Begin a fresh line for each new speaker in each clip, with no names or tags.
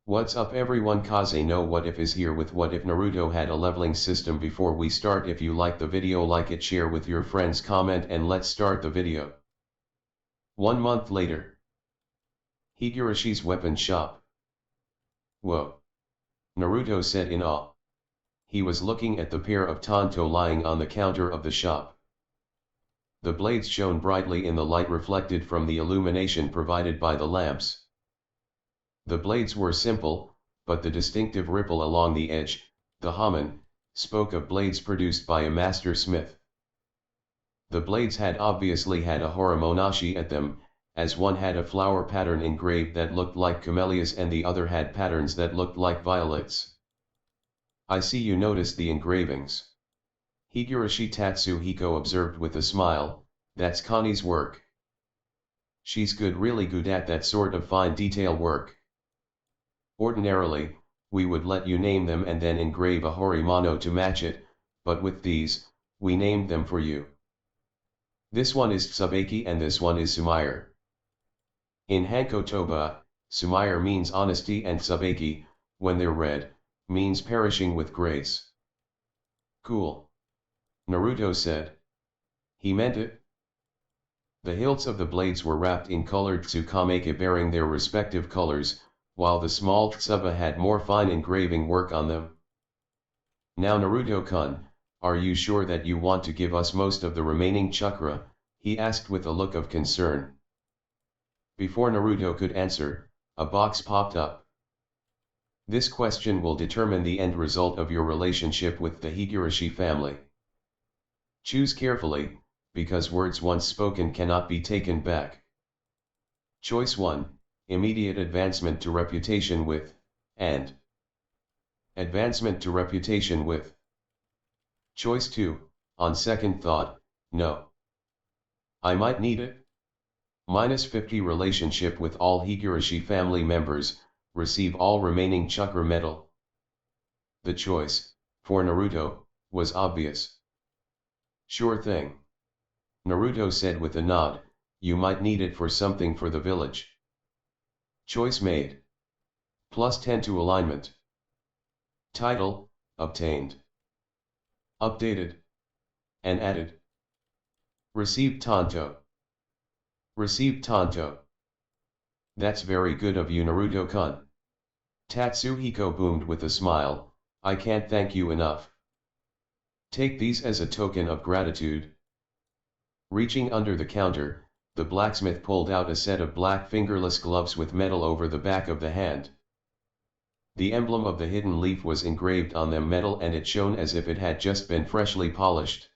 What's up everyone, Kaze no What If is here with What If Naruto had a leveling system. Before we start, if you like the video, like it, share with your friends, comment, and let's start the video. 1 month later. Higurashi's weapon shop. Whoa! Naruto said in awe. He was looking at the pair of tanto lying on the counter of the shop. The blades shone brightly in the light reflected from the illumination provided by the lamps. The blades were simple, but the distinctive ripple along the edge, the hamon, spoke of blades produced by a master smith. The blades had obviously had a horomonashi at them, as one had a flower pattern engraved that looked like camellias and the other had patterns that looked like violets. I see you noticed the engravings. Higurashi Tatsuhiko observed with a smile. That's Connie's work. She's really good at that sort of fine detail work. Ordinarily, we would let you name them and then engrave a horimano to match it, but with these, we named them for you. This one is Tsubaki and this one is Sumire. In Hankotoba, Sumire means honesty and Tsubaki, when they're read, means perishing with grace. Cool. Naruto said. He meant it. The hilts of the blades were wrapped in colored tsukameki bearing their respective colors, while the small tsuba had more fine engraving work on them. Now Naruto-kun, are you sure that you want to give us most of the remaining chakra? He asked with a look of concern. Before Naruto could answer, a box popped up. This question will determine the end result of your relationship with the Higurashi family. Choose carefully, because words once spoken cannot be taken back. Choice 1. Immediate advancement to reputation with, and advancement to reputation with. Choice 2, on second thought, no. I might need it. -50 relationship with all Higurashi family members, receive all remaining chakra medal. The choice, for Naruto, was obvious. Sure thing. Naruto said with a nod, you might need it for something for the village. Choice made. +10 to alignment. Title, obtained. Updated. And added. Received tanto. Received tanto. That's very good of you, Naruto-kun. Tatsuhiko boomed with a smile, I can't thank you enough. Take these as a token of gratitude. Reaching under the counter, the blacksmith pulled out a set of black fingerless gloves with metal over the back of the hand. The emblem of the hidden leaf was engraved on them metal and it shone as if it had just been freshly polished.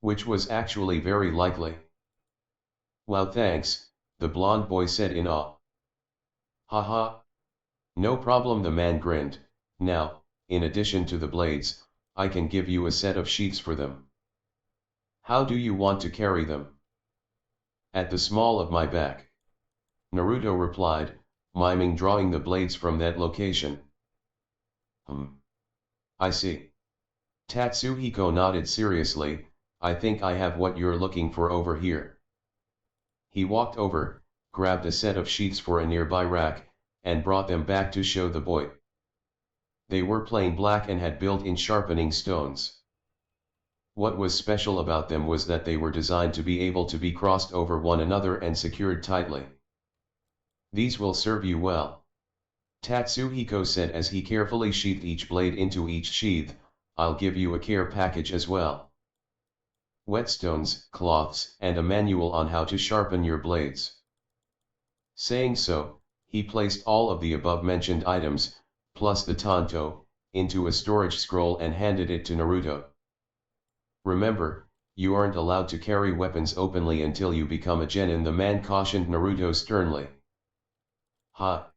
Which was actually very likely. Wow, thanks, the blonde boy said in awe. Haha. No problem, the man grinned. Now, in addition to the blades, I can give you a set of sheaths for them. How do you want to carry them? At the small of my back. Naruto replied, miming drawing the blades from that location. I see. Tatsuhiko nodded seriously, I think I have what you're looking for over here. He walked over, grabbed a set of sheaths for a nearby rack, and brought them back to show the boy. They were plain black and had built-in sharpening stones. What was special about them was that they were designed to be able to be crossed over one another and secured tightly. These will serve you well. Tatsuhiko said as he carefully sheathed each blade into each sheath, I'll give you a care package as well. Whetstones, cloths, and a manual on how to sharpen your blades. Saying so, he placed all of the above-mentioned items, plus the tanto, into a storage scroll and handed it to Naruto. Remember, you aren't allowed to carry weapons openly until you become a genin, the man cautioned Naruto sternly. Ha!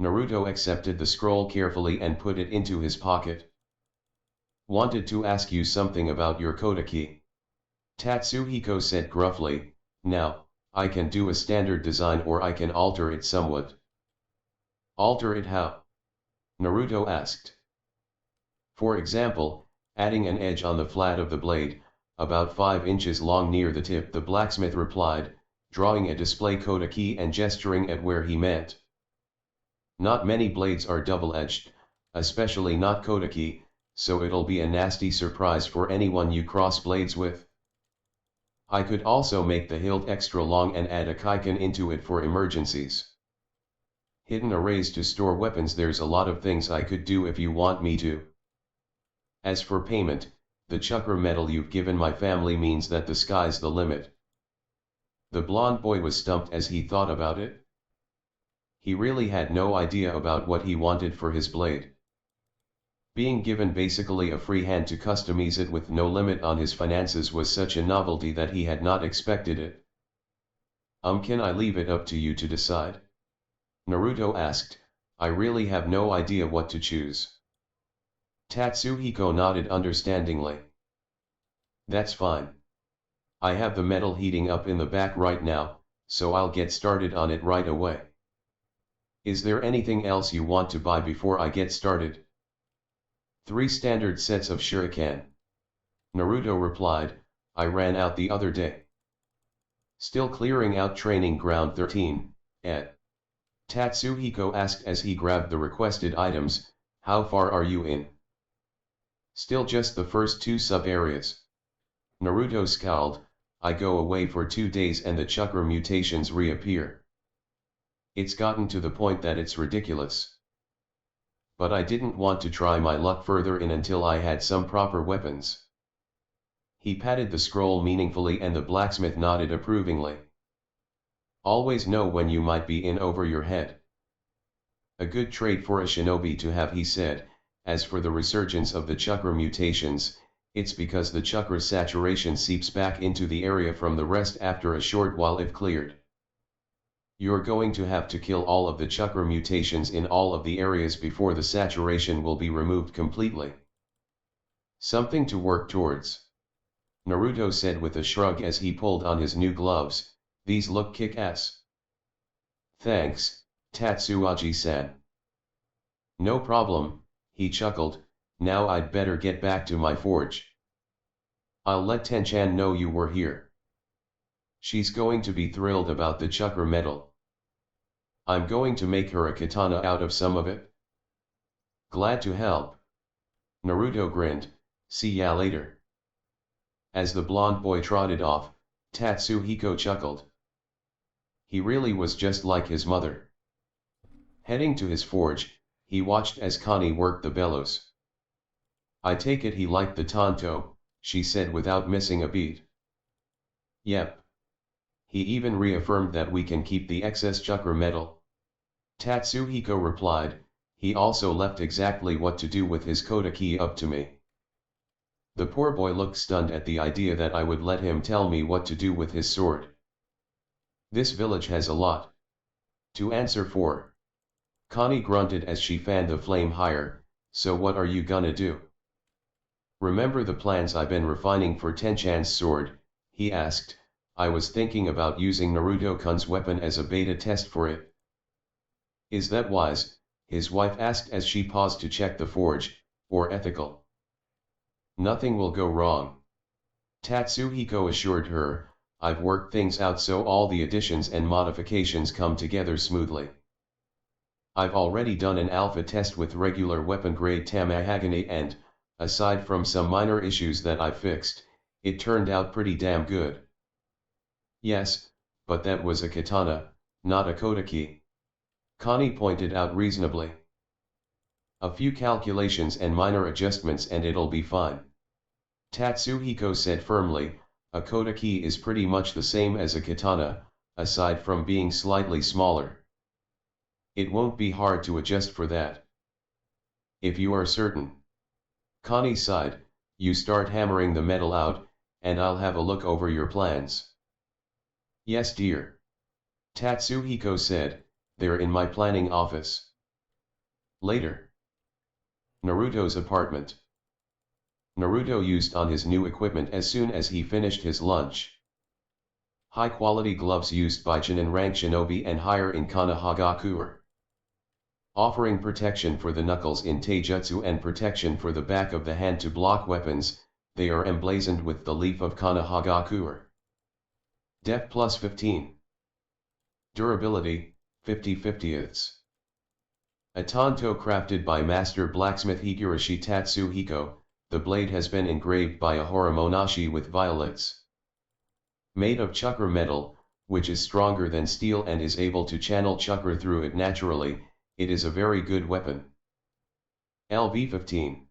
Naruto accepted the scroll carefully and put it into his pocket. Wanted to ask you something about your Kodaki. Tatsuhiko said gruffly, now, I can do a standard design or I can alter it somewhat. Alter it how? Naruto asked. For example, adding an edge on the flat of the blade, about 5 inches long near the tip, the blacksmith replied, drawing a display Kodaki and gesturing at where he meant. Not many blades are double-edged, especially not Kodaki, so it'll be a nasty surprise for anyone you cross blades with. I could also make the hilt extra long and add a kaikan into it for emergencies. Hidden arrays to store weapons. There's a lot of things I could do if you want me to. As for payment, the chakra medal you've given my family means that the sky's the limit. The blonde boy was stumped as he thought about it. He really had no idea about what he wanted for his blade. Being given basically a free hand to customize it with no limit on his finances was such a novelty that he had not expected it. Can I leave it up to you to decide? Naruto asked. I really have no idea what to choose. Tatsuhiko nodded understandingly. That's fine. I have the metal heating up in the back right now, so I'll get started on it right away. Is there anything else you want to buy before I get started? 3 standard sets of shuriken. Naruto replied, I ran out the other day. Still clearing out training ground 13, ed. Tatsuhiko asked as he grabbed the requested items, how far are you in? Still just the first 2 sub-areas. Naruto scowled, I go away for 2 days and the chakra mutations reappear. It's gotten to the point that it's ridiculous. But I didn't want to try my luck further in until I had some proper weapons. He patted the scroll meaningfully and the blacksmith nodded approvingly. Always know when you might be in over your head. A good trait for a shinobi to have, he said. As for the resurgence of the chakra mutations, it's because the chakra saturation seeps back into the area from the rest after a short while if cleared. You're going to have to kill all of the chakra mutations in all of the areas before the saturation will be removed completely. Something to work towards. Naruto said with a shrug as he pulled on his new gloves, these look kick-ass. Thanks, Tatsuaji-san. No problem, he chuckled, now I'd better get back to my forge. I'll let Tenchan know you were here. She's going to be thrilled about the chakra medal. I'm going to make her a katana out of some of it. Glad to help. Naruto grinned, see ya later. As the blonde boy trotted off, Tatsuhiko chuckled. He really was just like his mother. Heading to his forge, he watched as Connie worked the bellows. I take it he liked the tanto, she said without missing a beat. Yep. He even reaffirmed that we can keep the excess chakra medal. Tatsuhiko replied, he also left exactly what to do with his Kodaki up to me. The poor boy looked stunned at the idea that I would let him tell me what to do with his sword. This village has a lot to answer for. Connie grunted as she fanned the flame higher, so what are you gonna do? Remember the plans I've been refining for Tenchan's sword, he asked. I was thinking about using Naruto-kun's weapon as a beta test for it. Is that wise? His wife asked as she paused to check the forge, or ethical? Nothing will go wrong. Tatsuhiko assured her, I've worked things out so all the additions and modifications come together smoothly. I've already done an alpha test with regular weapon grade Tamahagane and, aside from some minor issues that I fixed, it turned out pretty damn good. Yes, but that was a katana, not a Kodaki. Connie pointed out reasonably. A few calculations and minor adjustments and it'll be fine. Tatsuhiko said firmly, a Kodaki is pretty much the same as a katana, aside from being slightly smaller. It won't be hard to adjust for that. If you are certain. Connie sighed, you start hammering the metal out, and I'll have a look over your plans. Yes dear. Tatsuhiko said, they're in my planning office. Later. Naruto's apartment. Naruto used on his new equipment as soon as he finished his lunch. High-quality gloves used by Chunin rank shinobi and higher in Konohagakure. Offering protection for the knuckles in taijutsu and protection for the back of the hand to block weapons, they are emblazoned with the leaf of Konohagakure. Def plus 15. Durability, 50/50ths. A tanto crafted by master blacksmith Higurashi Tatsuhiko, the blade has been engraved by a horomonashi with violets. Made of chakra metal, which is stronger than steel and is able to channel chakra through it naturally, it is a very good weapon. LV-15.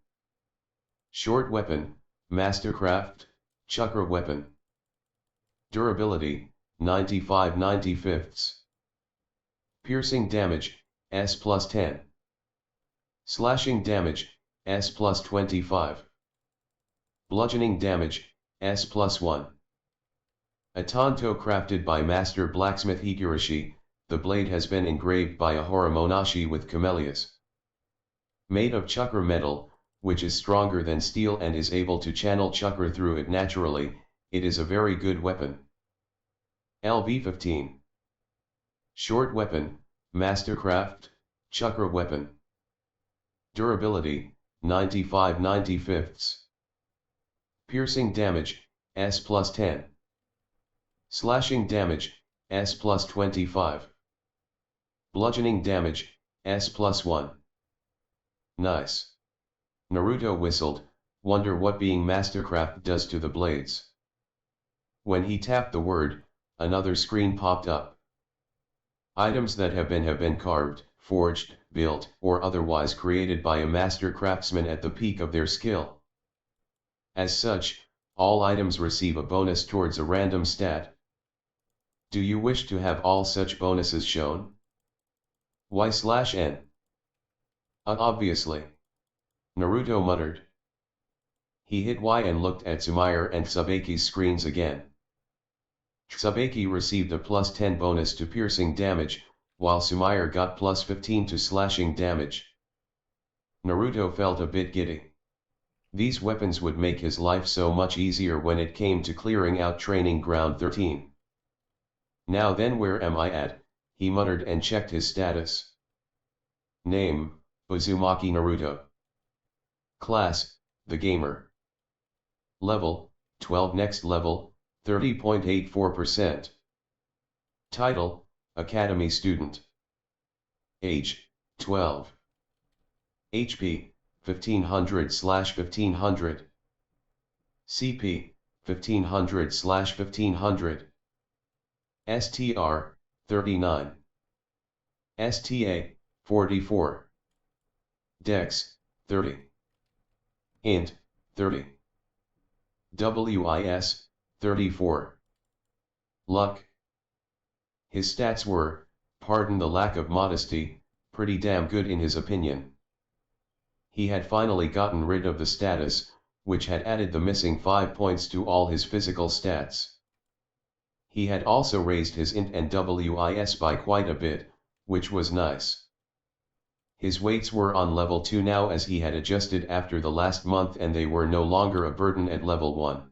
Short weapon, mastercraft, chakra weapon. Durability, 95/95. Piercing damage, S plus 10. Slashing damage, S plus 25. Bludgeoning damage, S plus 1. A tanto crafted by master blacksmith Higurashi, the blade has been engraved by a horomonashi with camellias. Made of chakra metal, which is stronger than steel and is able to channel chakra through it naturally, it is a very good weapon. LV-15. Short weapon, mastercraft, chakra weapon. Durability, 95/95. Piercing damage, S plus 10. Slashing damage, S plus 25. Bludgeoning damage, S plus 1. Nice. Naruto whistled, wonder what being mastercraft does to the blades. When he tapped the word, another screen popped up. Items that have been carved, forged, built, or otherwise created by a master craftsman at the peak of their skill. As such, all items receive a bonus towards a random stat. Do you wish to have all such bonuses shown? Y/N. Obviously. Naruto muttered. He hit Y and looked at Tsumair and Tsubaki's screens again. Tsubaki received a plus 10 bonus to piercing damage, while Tsumair got plus 15 to slashing damage. Naruto felt a bit giddy. These weapons would make his life so much easier when it came to clearing out Training Ground 13. Now then, where am I at? He muttered and checked his status. Name, Uzumaki Naruto. Class, the gamer. Level, 12. Next level, 30.84%. Title, Academy Student. Age, 12. HP, 1500/1500. CP, 1500/1500. STR, 39. STA, 44. Dex, 30. Int, 30. WIS, 34. Luck. His stats were, pardon the lack of modesty, pretty damn good in his opinion. He had finally gotten rid of the status, which had added the missing 5 points to all his physical stats. He had also raised his int and WIS by quite a bit, which was nice. His weights were on level 2 now, as he had adjusted after the last month, and they were no longer a burden at level 1.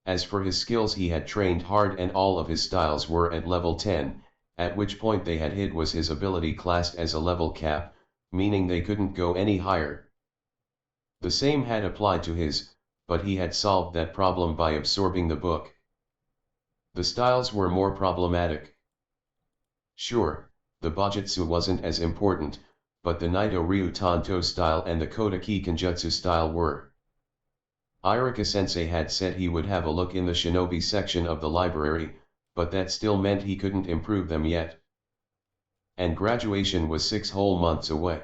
As for his skills, he had trained hard and all of his styles were at level 10, at which point they had hit was his ability classed as a level cap, meaning they couldn't go any higher. The same had applied to his, but he had solved that problem by absorbing the book. The styles were more problematic. Sure, the Bajutsu wasn't as important, but the Naito Ryu Tanto style and the Kodaki Kenjutsu style were. Irika-sensei had said he would have a look in the shinobi section of the library, but that still meant he couldn't improve them yet. And graduation was 6 whole months away.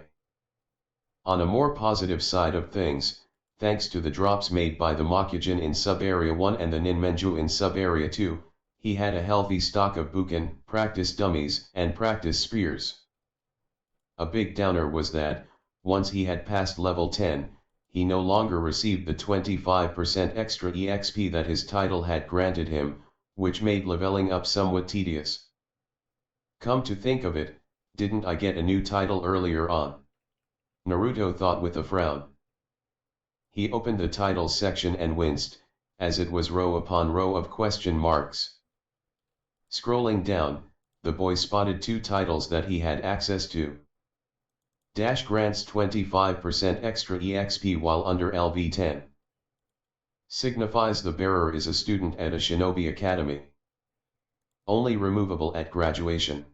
On a more positive side of things, thanks to the drops made by the Makujin in Sub-Area 1 and the Ninmenju in Sub-Area 2, he had a healthy stock of buken, practice dummies, and practice spears. A big downer was that, once he had passed level 10, he no longer received the 25% extra EXP that his title had granted him, which made leveling up somewhat tedious. Come to think of it, didn't I get a new title earlier on? Naruto thought with a frown. He opened the titles section and winced, as it was row upon row of question marks. Scrolling down, the boy spotted 2 titles that he had access to. Dash grants 25% extra EXP while under LV10. Signifies the bearer is a student at a shinobi academy. Only removable at graduation.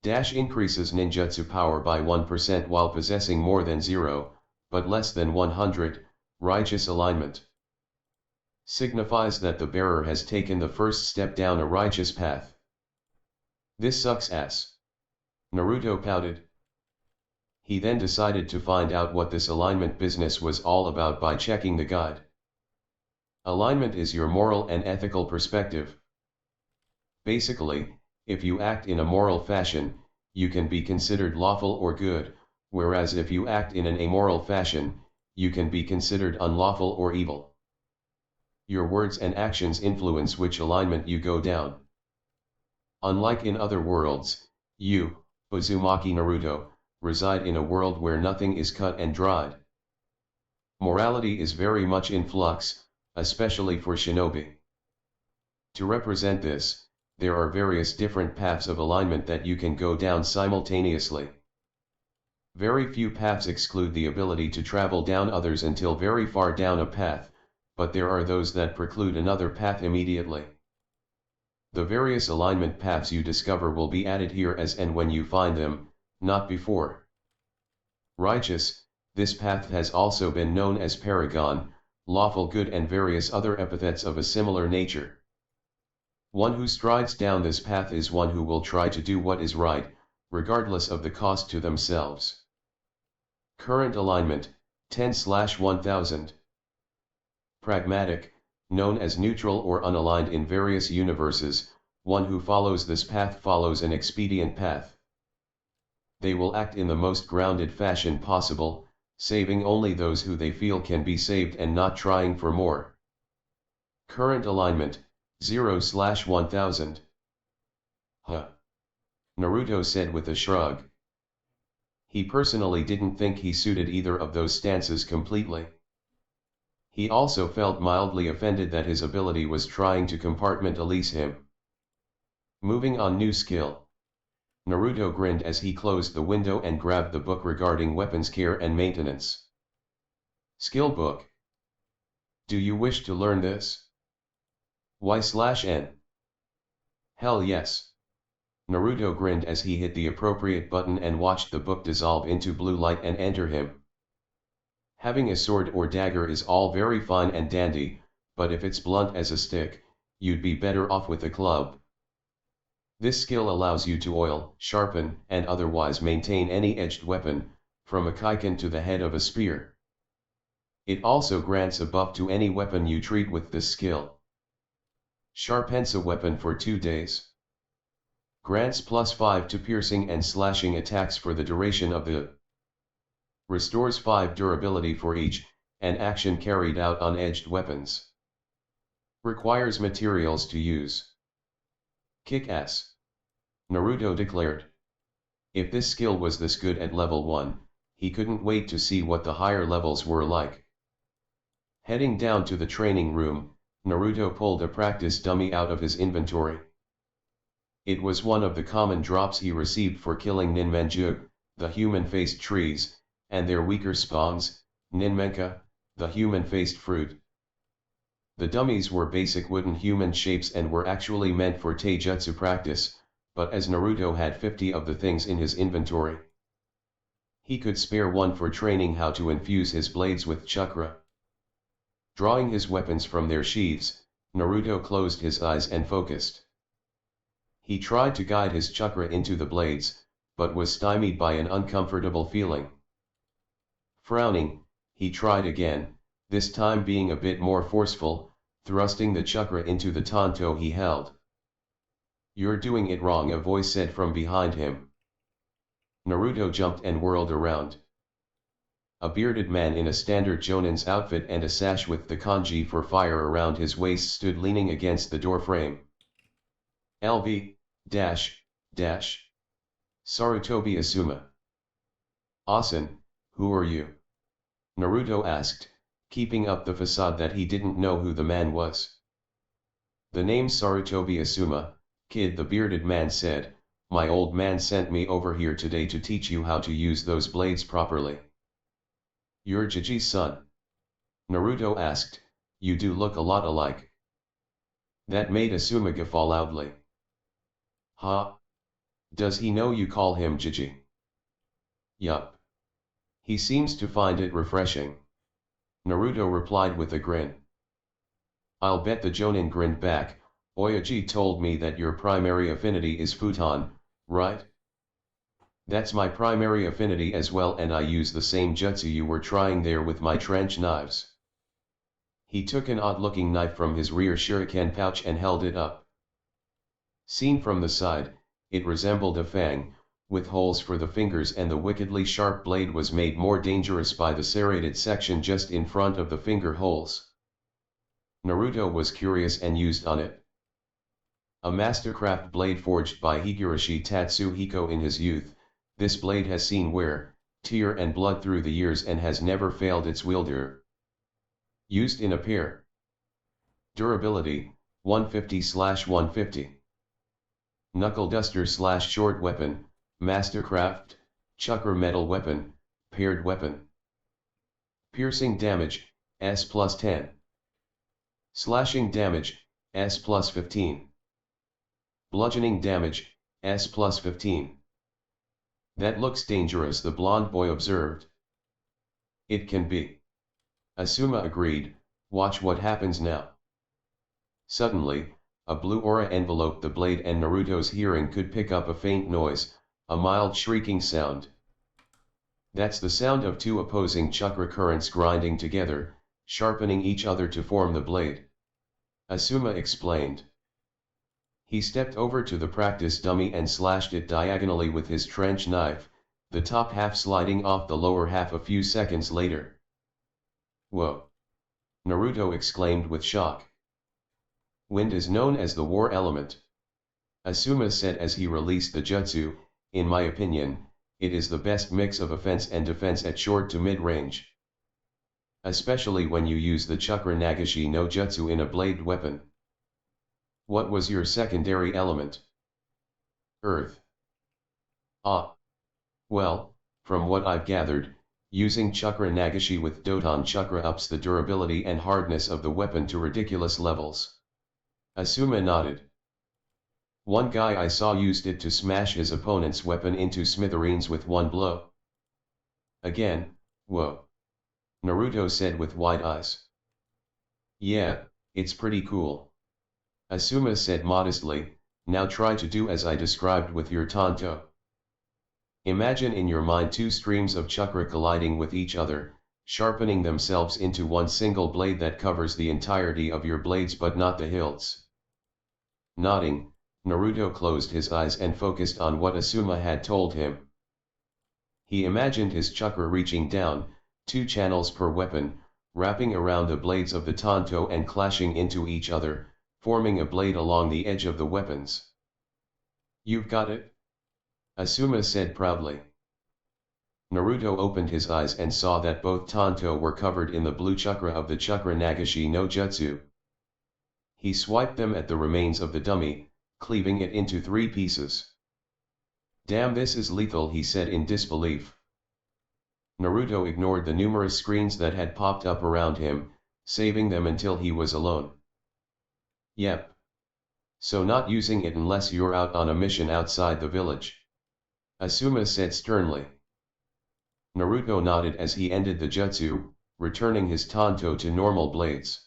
Dash increases ninjutsu power by 1% while possessing more than 0, but less than 100, righteous alignment. Signifies that the bearer has taken the first step down a righteous path. This sucks ass. Naruto pouted. He then decided to find out what this alignment business was all about by checking the guide. Alignment is your moral and ethical perspective. Basically, if you act in a moral fashion, you can be considered lawful or good, whereas if you act in an amoral fashion, you can be considered unlawful or evil. Your words and actions influence which alignment you go down. Unlike in other worlds, you, Uzumaki Naruto, reside in a world where nothing is cut and dried. Morality is very much in flux, especially for shinobi. To represent this, there are various different paths of alignment that you can go down simultaneously. Very few paths exclude the ability to travel down others until very far down a path, but there are those that preclude another path immediately. The various alignment paths you discover will be added here as and when you find them, not before. Righteous, this path has also been known as paragon, lawful good and various other epithets of a similar nature. One who strides down this path is one who will try to do what is right, regardless of the cost to themselves. Current alignment, 10/1000. Pragmatic, known as neutral or unaligned in various universes, one who follows this path follows an expedient path. They will act in the most grounded fashion possible, saving only those who they feel can be saved and not trying for more. Current alignment, 0/1000. Huh. Naruto said with a shrug. He personally didn't think he suited either of those stances completely. He also felt mildly offended that his ability was trying to compartmentalize him. Moving on, new skill. Naruto grinned as he closed the window and grabbed the book regarding weapons care and maintenance. Skill book. Do you wish to learn this? Y/N. Hell yes. Naruto grinned as he hit the appropriate button and watched the book dissolve into blue light and enter him. Having a sword or dagger is all very fine and dandy, but if it's blunt as a stick, you'd be better off with a club. This skill allows you to oil, sharpen, and otherwise maintain any edged weapon, from a kaiken to the head of a spear. It also grants a buff to any weapon you treat with this skill. Sharpens a weapon for 2 days. Grants +5 to piercing and slashing attacks for the duration of the. Restores 5 durability for each, an action carried out on edged weapons. Requires materials to use. Kick ass. Naruto declared. If this skill was this good at level 1, he couldn't wait to see what the higher levels were like. Heading down to the training room, Naruto pulled a practice dummy out of his inventory. It was one of the common drops he received for killing Ninmenju, the human-faced trees, and their weaker spawns, Ninmenka, the human-faced fruit. The dummies were basic wooden human shapes and were actually meant for taijutsu practice, but as Naruto had 50 of the things in his inventory, he could spare one for training how to infuse his blades with chakra. Drawing his weapons from their sheaths, Naruto closed his eyes and focused. He tried to guide his chakra into the blades, but was stymied by an uncomfortable feeling. Frowning, he tried again, this time being a bit more forceful, thrusting the chakra into the tanto he held. "You're doing it wrong," a voice said from behind him. Naruto jumped and whirled around. A bearded man in a standard Jonin's outfit and a sash with the kanji for fire around his waist stood leaning against the doorframe. LV, Sarutobi Asuma. Asen, who are you? Naruto asked, keeping up the facade that he didn't know who the man was. The name's Sarutobi Asuma, kid, the bearded man said. My old man sent me over here today to teach you how to use those blades properly. You're Jiji's son? Naruto asked. You do look a lot alike. That made Asuma guffaw loudly. Ha! Does he know you call him Gigi? Yup. He seems to find it refreshing. Naruto replied with a grin. I'll bet the Jonin grinned back. Oyaji told me that your primary affinity is futon, right? That's my primary affinity as well, and I use the same jutsu you were trying there with my trench knives. He took an odd-looking knife from his rear shuriken pouch and held it up. Seen from the side, it resembled a fang, with holes for the fingers, and the wickedly sharp blade was made more dangerous by the serrated section just in front of the finger holes. Naruto was curious and used on it. A mastercraft blade forged by Higurashi Tatsuhiko in his youth, this blade has seen wear, tear and blood through the years and has never failed its wielder. Used in a pair. Durability, 150/150. Knuckle duster / short weapon, mastercraft, chakra metal weapon, paired weapon. Piercing damage, S+10. Slashing damage, S+15. Bludgeoning damage, S+15. That looks dangerous, the blonde boy observed. It can be. Asuma agreed. Watch what happens now. Suddenly, a blue aura enveloped the blade and Naruto's hearing could pick up a faint noise, a mild shrieking sound. That's the sound of two opposing chakra currents grinding together, sharpening each other to form the blade. Asuma explained. He stepped over to the practice dummy and slashed it diagonally with his trench knife, the top half sliding off the lower half a few seconds later. Whoa! Naruto exclaimed with shock. Wind is known as the war element. Asuma said as he released the jutsu. In my opinion, it is the best mix of offense and defense at short to mid-range. Especially when you use the chakra nagashi no jutsu in a blade weapon. What was your secondary element? Earth. Ah. Well, from what I've gathered, using chakra nagashi with Doton chakra ups the durability and hardness of the weapon to ridiculous levels. Asuma nodded. One guy I saw used it to smash his opponent's weapon into smithereens with one blow. Again, whoa. Naruto said with wide eyes. Yeah, it's pretty cool. Asuma said modestly, now try to do as I described with your tanto. Imagine in your mind two streams of chakra colliding with each other, sharpening themselves into one single blade that covers the entirety of your blades but not the hilts. Nodding, Naruto closed his eyes and focused on what Asuma had told him. He imagined his chakra reaching down, 2 channels per weapon, wrapping around the blades of the tanto and clashing into each other, forming a blade along the edge of the weapons. You've got it? Asuma said proudly. Naruto opened his eyes and saw that both tanto were covered in the blue chakra of the chakra nagashi no jutsu. He swiped them at the remains of the dummy, cleaving it into 3 pieces. Damn, this is lethal, he said in disbelief. Naruto ignored the numerous screens that had popped up around him, saving them until he was alone. Yep. So not using it unless you're out on a mission outside the village. Asuma said sternly. Naruto nodded as he ended the jutsu, returning his tanto to normal blades.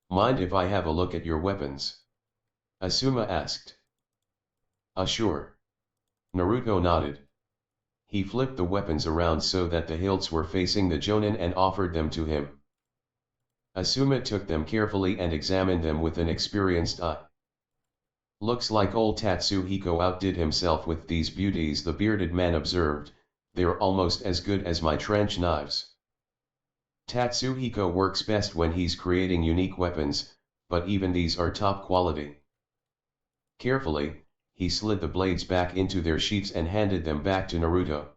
Mind if I have a look at your weapons? Asuma asked. Sure. Naruto nodded. He flipped the weapons around so that the hilts were facing the Jonin and offered them to him. Asuma took them carefully and examined them with an experienced eye. Looks like old Tatsuhiko outdid himself with these beauties, the bearded man observed. They're almost as good as my trench knives. Tatsuhiko works best when he's creating unique weapons, but even these are top quality. Carefully, he slid the blades back into their sheaths and handed them back to Naruto.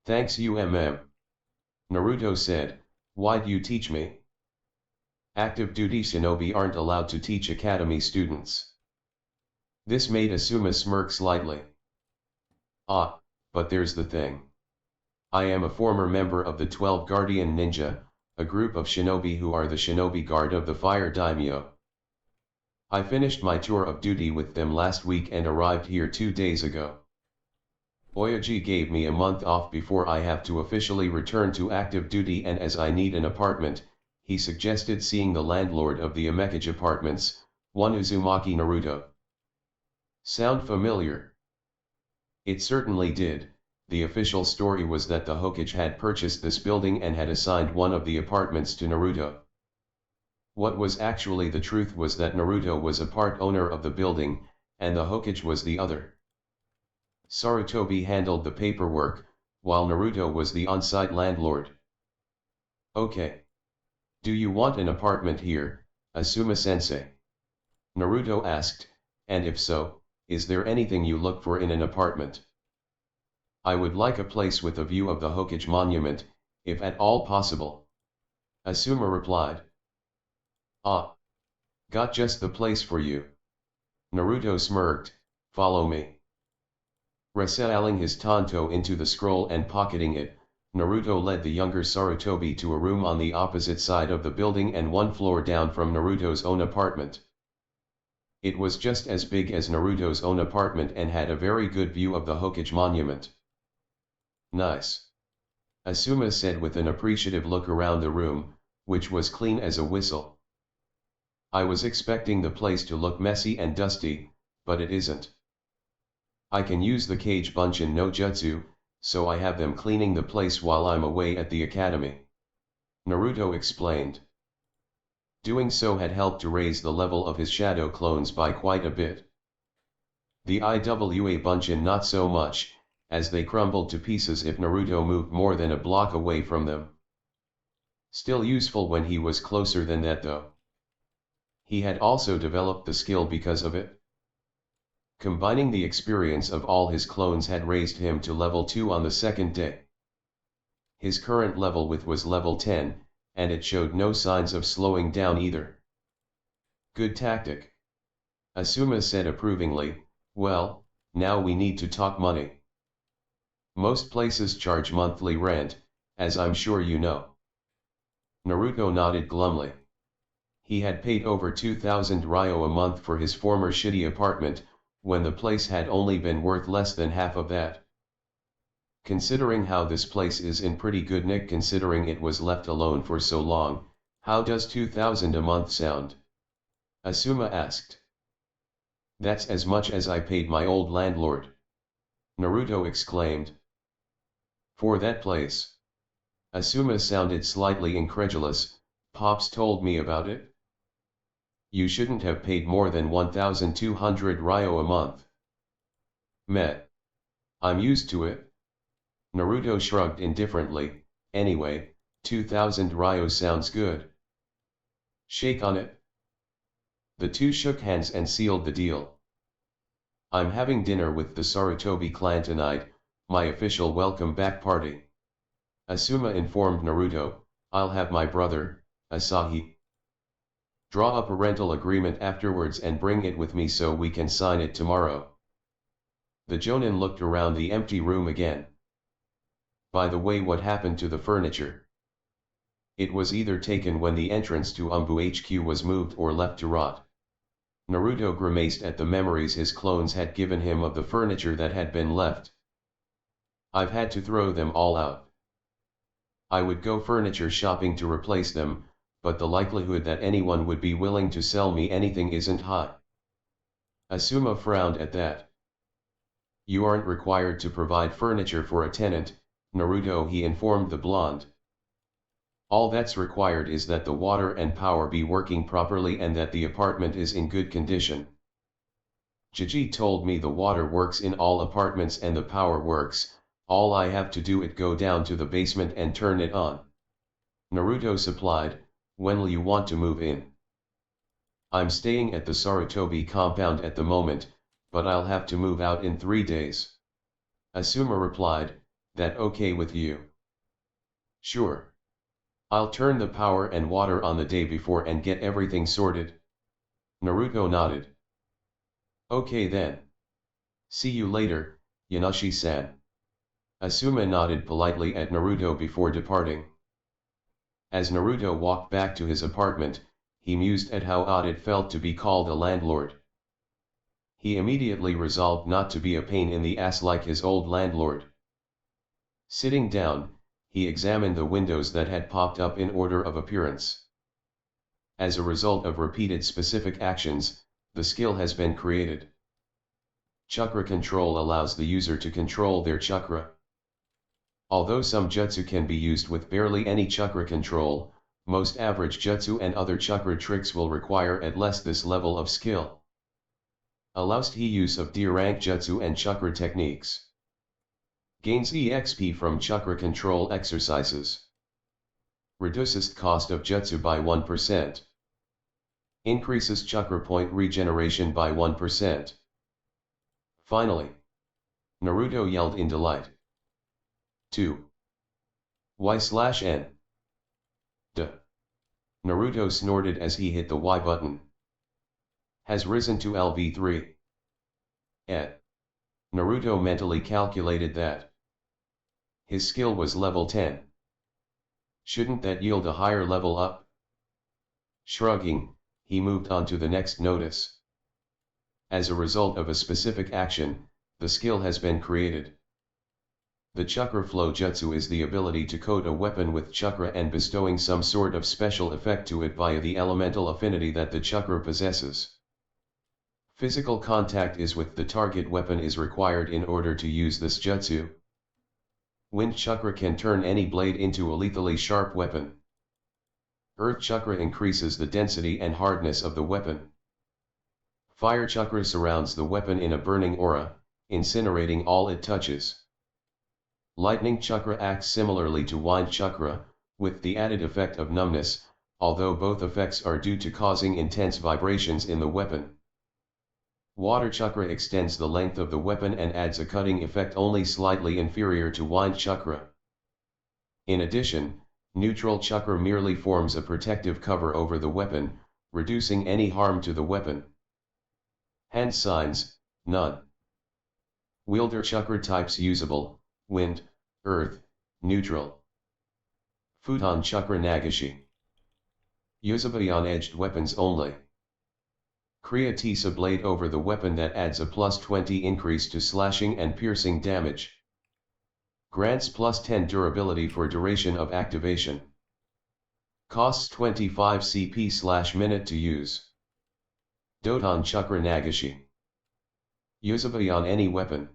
Thanks Naruto said, why'd you teach me? Active duty shinobi aren't allowed to teach academy students. This made Asuma smirk slightly. Ah, but there's the thing. I am a former member of the 12 Guardian Ninja, a group of shinobi who are the shinobi guard of the Fire Daimyo. I finished my tour of duty with them last week and arrived here 2 days ago. Oyaji gave me a month off before I have to officially return to active duty, and as I need an apartment, he suggested seeing the landlord of the Amekage apartments, one Uzumaki Naruto. Sound familiar? It certainly did. The official story was that the Hokage had purchased this building and had assigned one of the apartments to Naruto. What was actually the truth was that Naruto was a part owner of the building, and the Hokage was the other. Sarutobi handled the paperwork, while Naruto was the on-site landlord. Okay. Do you want an apartment here, Asuma-sensei? Naruto asked, and if so, is there anything you look for in an apartment? I would like a place with a view of the Hokage monument, if at all possible. Asuma replied. Ah. Got just the place for you. Naruto smirked, follow me. Resealing his tanto into the scroll and pocketing it, Naruto led the younger Sarutobi to a room on the opposite side of the building and one floor down from Naruto's own apartment. It was just as big as Naruto's own apartment and had a very good view of the Hokage monument. Nice. Asuma said with an appreciative look around the room, which was clean as a whistle. I was expecting the place to look messy and dusty, but it isn't. I can use the Kage Bunshin no Jutsu, so I have them cleaning the place while I'm away at the academy. Naruto explained. Doing so had helped to raise the level of his shadow clones by quite a bit. The IWA Bunshin not so much, as they crumbled to pieces if Naruto moved more than a block away from them. Still useful when he was closer than that though. He had also developed the skill because of it. Combining the experience of all his clones had raised him to level 2 on the second day. His current level with was level 10, and it showed no signs of slowing down either. Good tactic. Asuma said approvingly, well, now we need to talk money. Most places charge monthly rent, as I'm sure you know. Naruto nodded glumly. He had paid over 2,000 ryo a month for his former shitty apartment, when the place had only been worth less than half of that. Considering how this place is in pretty good nick considering it was left alone for so long, how does 2,000 a month sound? Asuma asked. That's as much as I paid my old landlord. Naruto exclaimed. For that place? Asuma sounded slightly incredulous. Pops told me about it. You shouldn't have paid more than 1,200 ryo a month. Meh. I'm used to it. Naruto shrugged indifferently. Anyway, 2,000 ryo sounds good. Shake on it. The two shook hands and sealed the deal. I'm having dinner with the Sarutobi clan tonight, my official welcome back party. Asuma informed Naruto, I'll have my brother, Asahi. Draw up a rental agreement afterwards and bring it with me so we can sign it tomorrow. The Jonin looked around the empty room again. By the way, what happened to the furniture? It was either taken when the entrance to Umbu HQ was moved or left to rot. Naruto grimaced at the memories his clones had given him of the furniture that had been left. I've had to throw them all out. I would go furniture shopping to replace them, but the likelihood that anyone would be willing to sell me anything isn't high. Asuma frowned at that. You aren't required to provide furniture for a tenant, Naruto, he informed the blonde. All that's required is that the water and power be working properly and that the apartment is in good condition. Jiji told me the water works in all apartments and the power works, all I have to do is go down to the basement and turn it on. Naruto supplied. When will you want to move in? I'm staying at the Sarutobi compound at the moment, but I'll have to move out in 3 days. Asuma replied, that okay with you? Sure. I'll turn the power and water on the day before and get everything sorted. Naruto nodded. Okay then. See you later, Yanashi-san. Asuma nodded politely at Naruto before departing. As Naruto walked back to his apartment, he mused at how odd it felt to be called a landlord. He immediately resolved not to be a pain in the ass like his old landlord. Sitting down, he examined the windows that had popped up in order of appearance. As a result of repeated specific actions, the skill has been created. Chakra control allows the user to control their chakra. Although some jutsu can be used with barely any chakra control, most average jutsu and other chakra tricks will require at least this level of skill. Allows the use of D rank jutsu and chakra techniques. Gains EXP from chakra control exercises. Reduces cost of jutsu by 1%. Increases chakra point regeneration by 1%. Finally, Naruto yelled in delight. 2. Y/N. Duh. Naruto snorted as he hit the Y button. Has risen to LV3. Naruto mentally calculated that his skill was level 10. Shouldn't that yield a higher level up? Shrugging, he moved on to the next notice. As a result of a specific action, the skill has been created. The chakra flow jutsu is the ability to coat a weapon with chakra and bestowing some sort of special effect to it via the elemental affinity that the chakra possesses. Physical contact is with the target weapon is required in order to use this jutsu. Wind chakra can turn any blade into a lethally sharp weapon. Earth chakra increases the density and hardness of the weapon. Fire chakra surrounds the weapon in a burning aura, incinerating all it touches. Lightning chakra acts similarly to wind chakra, with the added effect of numbness, although both effects are due to causing intense vibrations in the weapon. Water chakra extends the length of the weapon and adds a cutting effect only slightly inferior to wind chakra. In addition, neutral chakra merely forms a protective cover over the weapon, reducing any harm to the weapon. Hand signs, none. Wielder chakra types usable, wind, earth, neutral. Futon chakra Nagashi. Usable on edged weapons only. Kriya blade over the weapon that adds a plus 20 increase to slashing and piercing damage. Grants plus 10 durability for duration of activation. Costs 25 CP/minute to use. Doton chakra Nagashi. Usable on any weapon.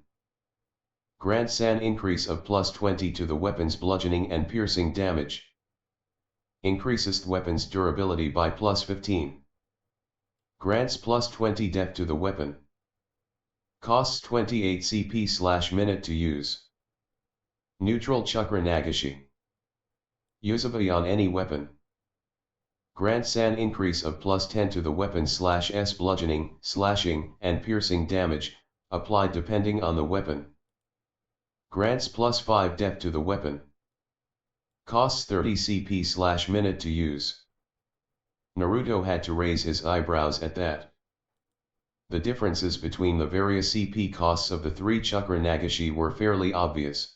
Grants an increase of plus 20 to the weapon's bludgeoning and piercing damage. Increases the weapon's durability by plus 15. Grants plus 20 def to the weapon. Costs 28 CP/minute to use. Neutral chakra Nagashi. Usable on any weapon. Grants an increase of plus 10 to the weapon/s bludgeoning, slashing, and piercing damage, applied depending on the weapon. Grants plus 5 def to the weapon. Costs 30 CP/minute to use. Naruto had to raise his eyebrows at that. The differences between the various CP costs of the three chakra Nagashi were fairly obvious.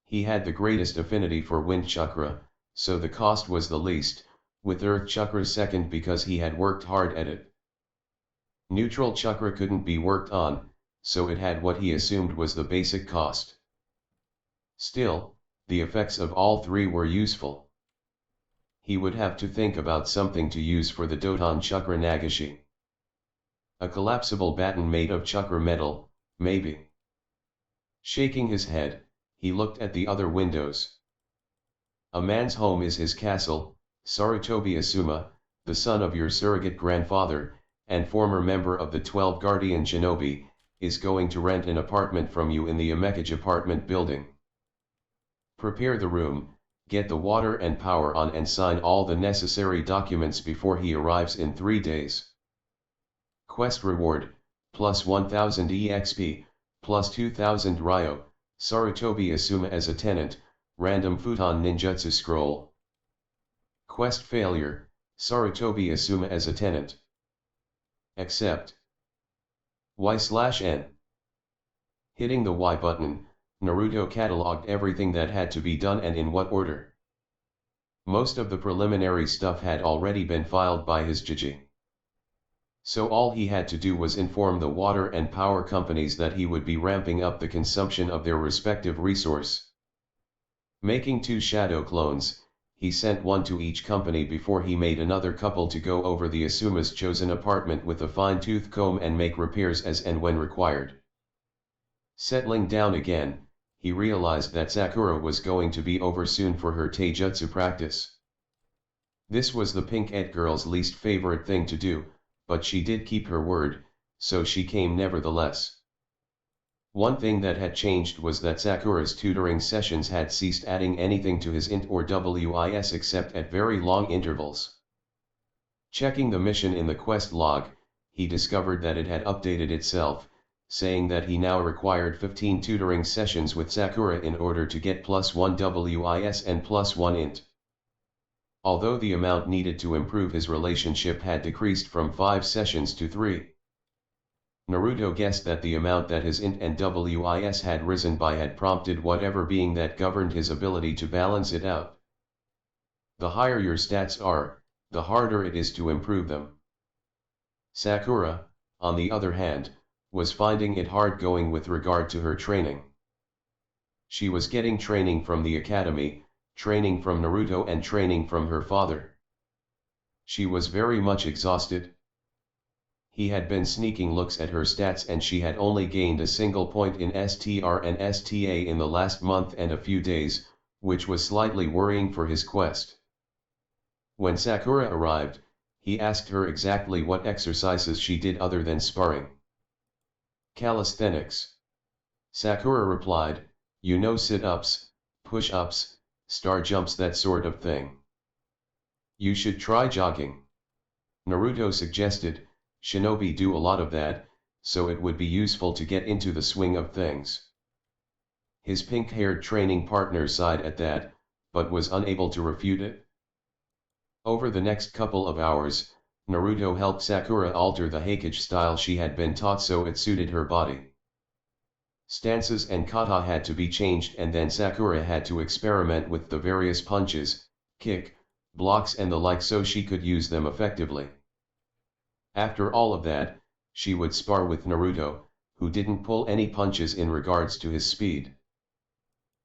He had the greatest affinity for wind chakra, so the cost was the least, with earth chakra second because he had worked hard at it. Neutral chakra couldn't be worked on, so it had what he assumed was the basic cost. Still, the effects of all three were useful. He would have to think about something to use for the Doton chakra Nagashi. A collapsible baton made of chakra metal, maybe. Shaking his head, he looked at the other windows. A man's home is his castle. Sarutobi Asuma, the son of your surrogate grandfather, and former member of the 12 Guardian Shinobi, is going to rent an apartment from you in the Amekage apartment building. Prepare the room, get the water and power on and sign all the necessary documents before he arrives in 3 days. Quest reward, plus 1000 EXP, plus 2000 Ryo, Sarutobi Asuma as a tenant, random futon ninjutsu scroll. Quest failure, Sarutobi Asuma as a tenant. Accept. Y/N. Hitting the Y button, Naruto catalogued everything that had to be done and in what order. Most of the preliminary stuff had already been filed by his Jiji. So all he had to do was inform the water and power companies that he would be ramping up the consumption of their respective resource. Making 2 shadow clones, he sent one to each company before he made another couple to go over the Asuma's chosen apartment with a fine-tooth comb and make repairs as and when required. Settling down again, he realized that Sakura was going to be over soon for her taijutsu practice. This was the Pink-et girl's least favorite thing to do, but she did keep her word, so she came nevertheless. One thing that had changed was that Sakura's tutoring sessions had ceased adding anything to his int or WIS except at very long intervals. Checking the mission in the quest log, he discovered that it had updated itself, saying that he now required 15 tutoring sessions with Sakura in order to get +1 WIS and +1 int. Although the amount needed to improve his relationship had decreased from 5 sessions to 3. Naruto guessed that the amount that his int and WIS had risen by had prompted whatever being that governed his ability to balance it out. The higher your stats are, the harder it is to improve them. Sakura, on the other hand, was finding it hard going with regard to her training. She was getting training from the academy, training from Naruto and training from her father. She was very much exhausted. He had been sneaking looks at her stats and she had only gained a single point in STR and STA in the last month and a few days, which was slightly worrying for his quest. When Sakura arrived, he asked her exactly what exercises she did other than sparring. Calisthenics. Sakura replied, you know, sit-ups, push-ups, star jumps, that sort of thing. You should try jogging. Naruto suggested, shinobi do a lot of that, so it would be useful to get into the swing of things. His pink-haired training partner sighed at that, but was unable to refute it. Over the next couple of hours, Naruto helped Sakura alter the Heikage style she had been taught so it suited her body. Stances and kata had to be changed and then Sakura had to experiment with the various punches, kick, blocks and the like so she could use them effectively. After all of that, she would spar with Naruto, who didn't pull any punches in regards to his speed.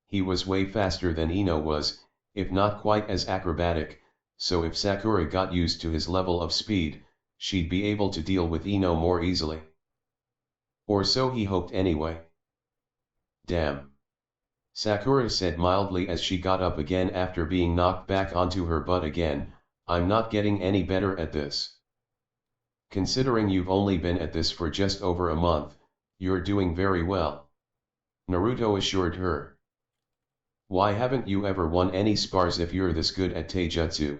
He was way faster than Ino was, if not quite as acrobatic, so if Sakura got used to his level of speed, she'd be able to deal with Ino more easily. Or so he hoped anyway. Damn. Sakura said mildly as she got up again after being knocked back onto her butt again, I'm not getting any better at this. Considering you've only been at this for just over a month, you're doing very well. Naruto assured her. Why haven't you ever won any spars if you're this good at taijutsu?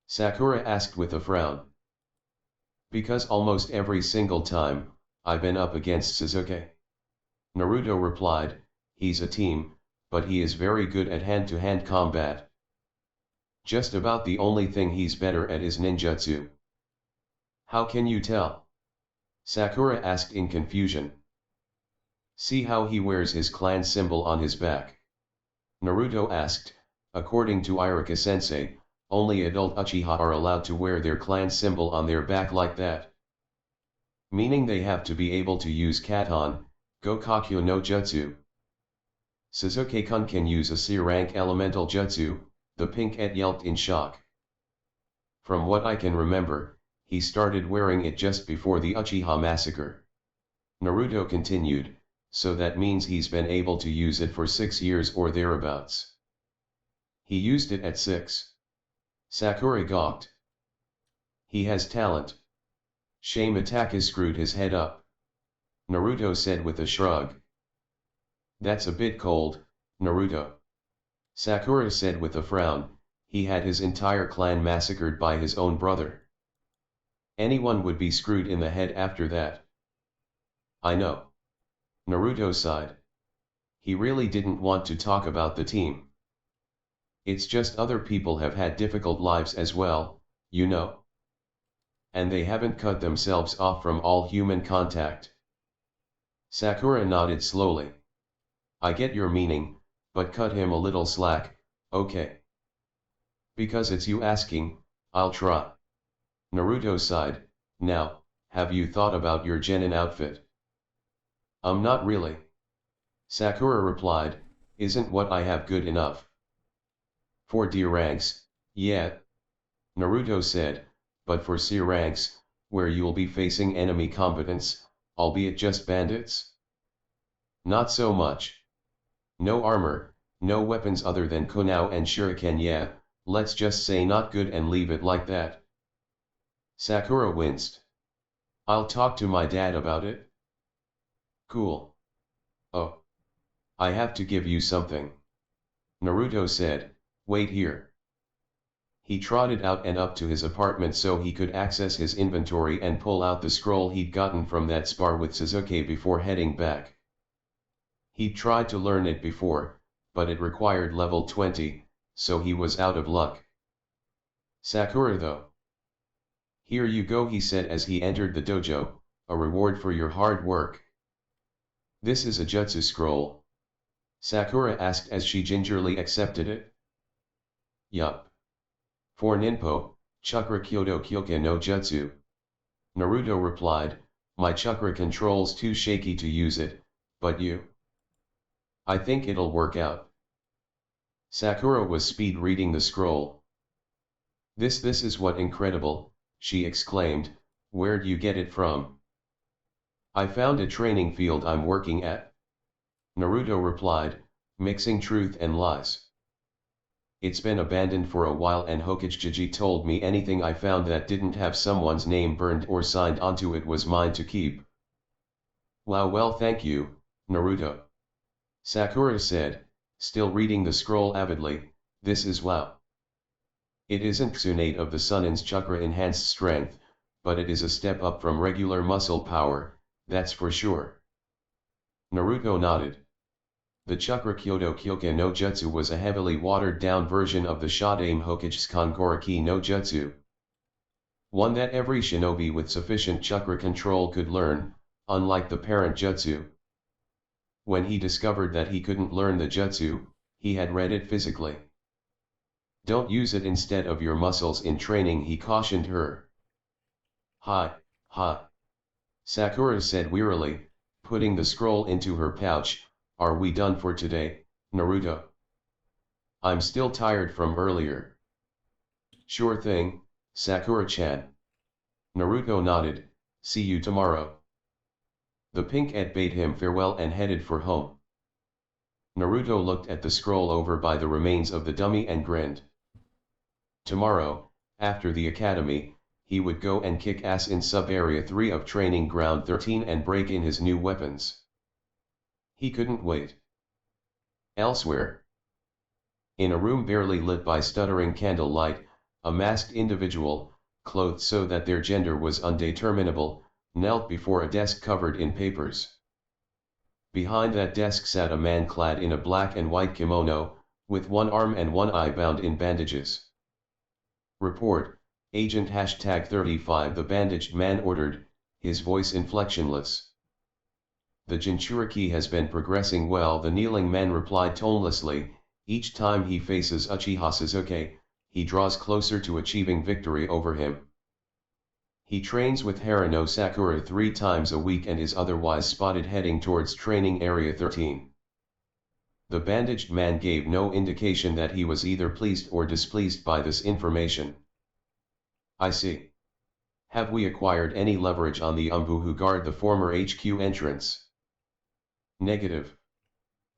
Sakura asked with a frown. Because almost every single time, I've been up against Sasuke. Naruto replied, he's a team, but he is very good at hand-to-hand combat. Just about the only thing he's better at is ninjutsu. How can you tell? Sakura asked in confusion. See how he wears his clan symbol on his back. Naruto asked, according to Iruka-sensei, only adult Uchiha are allowed to wear their clan symbol on their back like that. Meaning they have to be able to use Katon, Gokakyo no Jutsu. Sasuke-kun can use a C-rank elemental jutsu, the pink-et yelped in shock. From what I can remember, he started wearing it just before the Uchiha massacre. Naruto continued, so that means he's been able to use it for 6 years or thereabouts. He used it at 6. Sakura gawked. He has talent. Shame Ataka screwed his head up. Naruto said with a shrug. That's a bit cold, Naruto. Sakura said with a frown, he had his entire clan massacred by his own brother. Anyone would be screwed in the head after that. I know. Naruto sighed. He really didn't want to talk about the team. It's just other people have had difficult lives as well, you know. And they haven't cut themselves off from all human contact. Sakura nodded slowly. I get your meaning, but cut him a little slack, okay? Because it's you asking, I'll try. Naruto sighed. Now, have you thought about your genin outfit? Not really. Sakura replied, isn't what I have good enough? For D ranks, yeah. Naruto said, but for C ranks, where you'll be facing enemy combatants, albeit just bandits? Not so much. No armor, no weapons other than kunao and shuriken, yeah, let's just say not good and leave it like that. Sakura winced. I'll talk to my dad about it. Cool. Oh. I have to give you something. Naruto said, wait here. He trotted out and up to his apartment so he could access his inventory and pull out the scroll he'd gotten from that spar with Sasuke before heading back. He'd tried to learn it before, but it required level 20, so he was out of luck. Sakura though. Here you go, he said as he entered the dojo, a reward for your hard work. This is a jutsu scroll. Sakura asked as she gingerly accepted it. Yup. For Ninpo, Chakra Kyoto Kyoka no Jutsu. Naruto replied, my chakra control's too shaky to use it, but you? I think it'll work out. Sakura was speed reading the scroll. This is what incredible, she exclaimed, where'd you get it from? I found a training field I'm working at. Naruto replied, mixing truth and lies. It's been abandoned for a while and Hokage told me anything I found that didn't have someone's name burned or signed onto it was mine to keep. Wow, well thank you, Naruto. Sakura said, still reading the scroll avidly, this is wow. It isn't Tsunade of the Sunin's chakra enhanced strength, but it is a step up from regular muscle power, that's for sure. Naruto nodded. The Chakra Kyoto Kyoka no Jutsu was a heavily watered-down version of the Shodaime Hokage's Kangoriki no Jutsu. One that every shinobi with sufficient chakra control could learn, unlike the parent jutsu. When he discovered that he couldn't learn the jutsu, he had read it physically. Don't use it instead of your muscles in training, he cautioned her. Ha. Sakura said wearily, putting the scroll into her pouch. Are we done for today, Naruto? I'm still tired from earlier. Sure thing, Sakura-chan. Naruto nodded, see you tomorrow. The pink Ed bade him farewell and headed for home. Naruto looked at the scroll over by the remains of the dummy and grinned. Tomorrow, after the academy, he would go and kick ass in sub-area 3 of training ground 13 and break in his new weapons. He couldn't wait. Elsewhere. In a room barely lit by stuttering candlelight, a masked individual, clothed so that their gender was undeterminable, knelt before a desk covered in papers. Behind that desk sat a man clad in a black and white kimono, with one arm and one eye bound in bandages. Report, Agent #35. The bandaged man ordered, his voice inflectionless. The Jinchuriki has been progressing well, the kneeling man replied tonelessly. Each time he faces Uchiha Sasuke, he draws closer to achieving victory over him. He trains with Harano Sakura 3 times a week and is otherwise spotted heading towards training area 13. The bandaged man gave no indication that he was either pleased or displeased by this information. I see. Have we acquired any leverage on the Umbu who guard the former HQ entrance? Negative.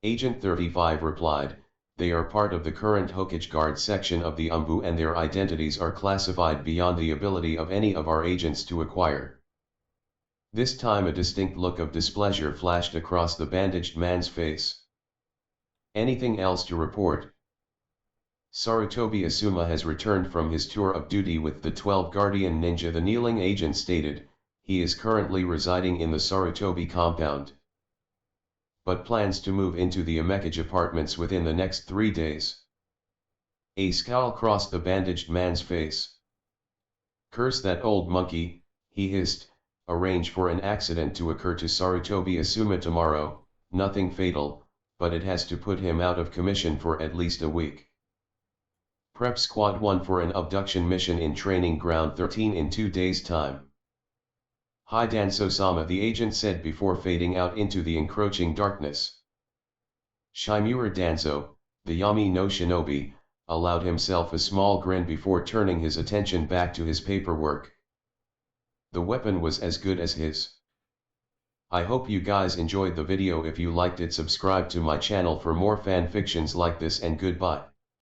Agent 35 replied, they are part of the current Hokage Guard section of the Umbu and their identities are classified beyond the ability of any of our agents to acquire. This time a distinct look of displeasure flashed across the bandaged man's face. Anything else to report? Sarutobi Asuma has returned from his tour of duty with the 12 Guardian Ninja, the kneeling agent stated. He is currently residing in the Sarutobi compound, but plans to move into the Amekage apartments within the next 3 days. A scowl crossed the bandaged man's face. Curse that old monkey, he hissed. Arrange for an accident to occur to Sarutobi Asuma tomorrow, nothing fatal, but it has to put him out of commission for at least a week. Prep Squad 1 for an abduction mission in Training Ground 13 in 2 days' time. Hi Danso-sama, the agent said before fading out into the encroaching darkness. Shimura Danso, the Yami no shinobi, allowed himself a small grin before turning his attention back to his paperwork. The weapon was as good as his. I hope you guys enjoyed the video. If you liked it, subscribe to my channel for more fan fictions like this, and goodbye.